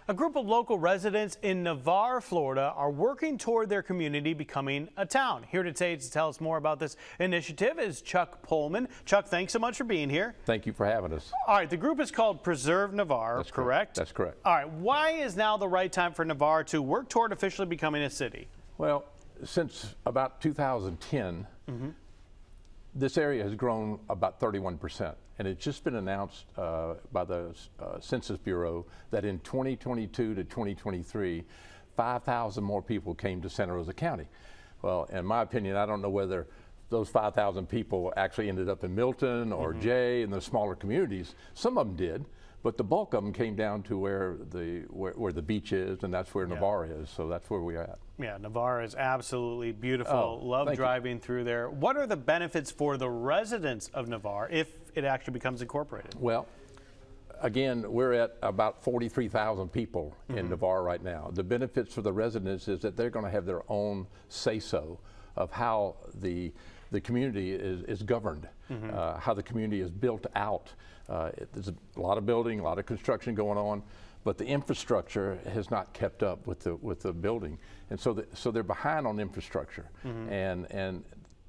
A group of local residents in Navarre, Florida are working toward their community becoming a town. Here today to tell us more about this initiative is Chuck Pullman. Chuck, thanks so much for being here. Thank you for having us. All right, the group is called Preserve Navarre, That's correct? That's correct. All right, why is now the right time for Navarre to work toward officially becoming a city? Well, since about 2010, this area has grown about 31%, and it's just been announced by the Census Bureau that in 2022 to 2023, 5,000 more people came to Santa Rosa County. Well, in my opinion, I don't know whether those 5,000 people actually ended up in Milton or Jay and the smaller communities. Some of them did, but the bulk of them came down to where the beach is, and that's where Navarre is. So that's where we're at. Yeah, Navarre is absolutely beautiful. Love driving through there. What are the benefits for the residents of Navarre if it actually becomes incorporated? Well, again, we're at about 43,000 people in Navarre right now. The benefits for the residents is that they're going to have their own say-so of how the community is governed, how the community is built out. There's a lot of building, a lot of construction going on, but the infrastructure has not kept up with the building, and so they're behind on infrastructure. And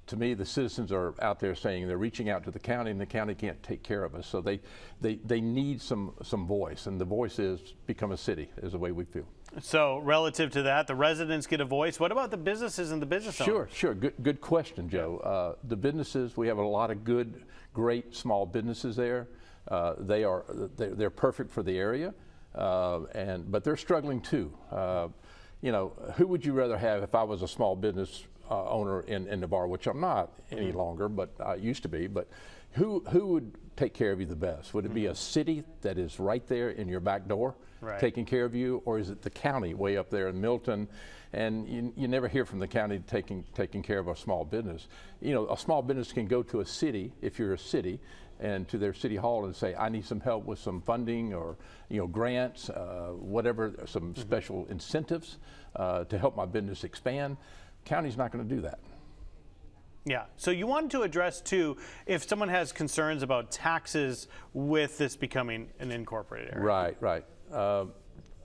to me, the citizens are out there saying they're reaching out to the county, and the county can't take care of us. So they need some voice, and the voice is become a city, is the way we feel. So relative to that, the residents get a voice. What about the businesses and the business owners? Sure. Good question, Joe. The businesses, we have a lot of good, great small businesses there. They're perfect for the area, but they're struggling too. You know, who would you rather have if I was a small business owner in Navarre, which I'm not any longer, but I used to be. But who would take care of you the best? Would it be a city that is right there in your back door, taking care of you, or is it the county way up there in Milton? And you never hear from the county taking care of a small business. You know, a small business can go to a city, if you're a city, and to their city hall and say, I need some help with some funding or grants, whatever, some special incentives to help my business expand. County's not going to do that. Yeah, so you wanted to address too, if someone has concerns about taxes with this becoming an incorporated area. Right.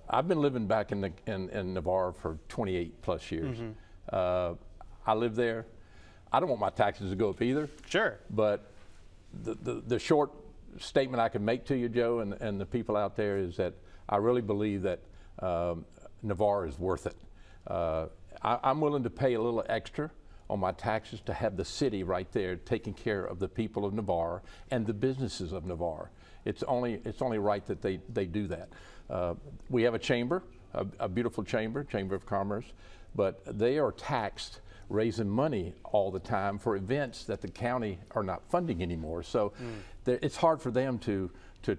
I've been living back in Navarre for 28 plus years. I live there. I don't want my taxes to go up either. Sure. But the short statement I can make to you, Joe, and the people out there is that I really believe that Navarre is worth it. I'm willing to pay a little extra on my taxes to have the city right there taking care of the people of Navarre and the businesses of Navarre. It's only right that they do that. We have a chamber, a beautiful chamber of commerce, but they are taxed raising money all the time for events that the county are not funding anymore. So it's hard for them to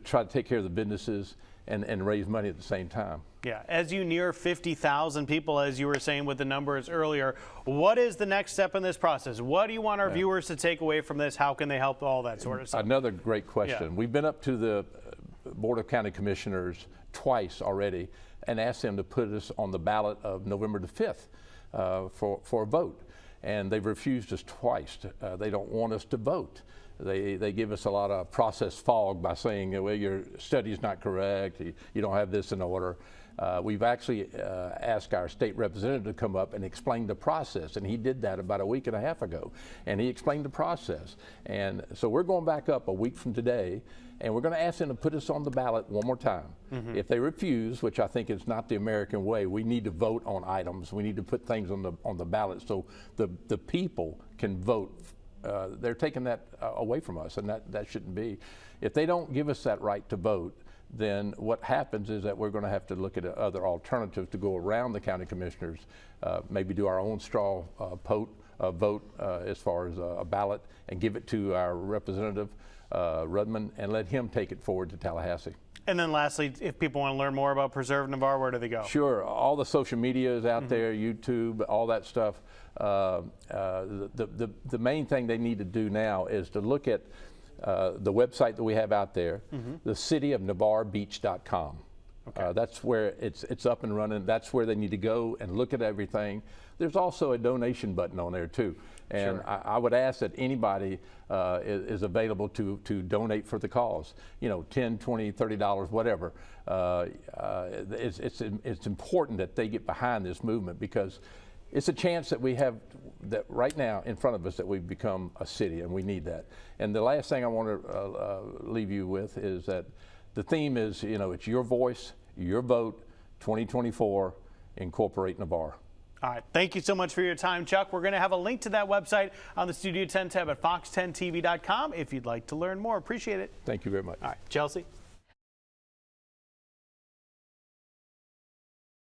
try to take care of the businesses and raise money at the same time. Yeah, as you near 50,000 people, as you were saying with the numbers earlier, what is the next step in this process? What do you want our viewers to take away from this? How can they help, all that sort of stuff? Another great question. We've been up to the Board of County Commissioners twice already and asked them to put us on the ballot of November the 5th for a vote. And they've refused us twice. They don't want us to vote. They give us a lot of process fog by saying, well, your study's not correct, you don't have this in order. We've actually asked our state representative to come up and explain the process, and he did that about a week and a half ago, and he explained the process. And so we're going back up a week from today, and we're going to ask them to put us on the ballot one more time. If they refuse, which I think is not the American way, we need to vote on items. We need to put things on the ballot so the people can vote. They're taking that away from us, and that shouldn't be. If they don't give us that right to vote, then what happens is that we're going to have to look at other alternatives to go around the county commissioners, maybe do our own straw vote as far as a ballot, and give it to our representative, Rudman, and let him take it forward to Tallahassee. And then lastly, if people want to learn more about Preserve Navarre, where do they go? Sure. All the social media is out there, YouTube, all that stuff. The main thing they need to do now is to look at the website that we have out there, the cityofnavarrebeach.com. Okay. That's where it's up and running. That's where they need to go and look at everything. There's also a donation button on there too. And Sure. I would ask that anybody is available to donate for the cause. You know, $10, $20, $30, whatever. It's important that they get behind this movement, because it's a chance that we have that right now in front of us, that we've become a city, and we need that. And the last thing I want to leave you with is that the theme is, you know, it's your voice, your vote, 2024, incorporate Navarre. All right. Thank you so much for your time, Chuck. We're going to have a link to that website on the Studio 10 tab at fox10tv.com if you'd like to learn more. Appreciate it. Thank you very much. All right. Chelsea.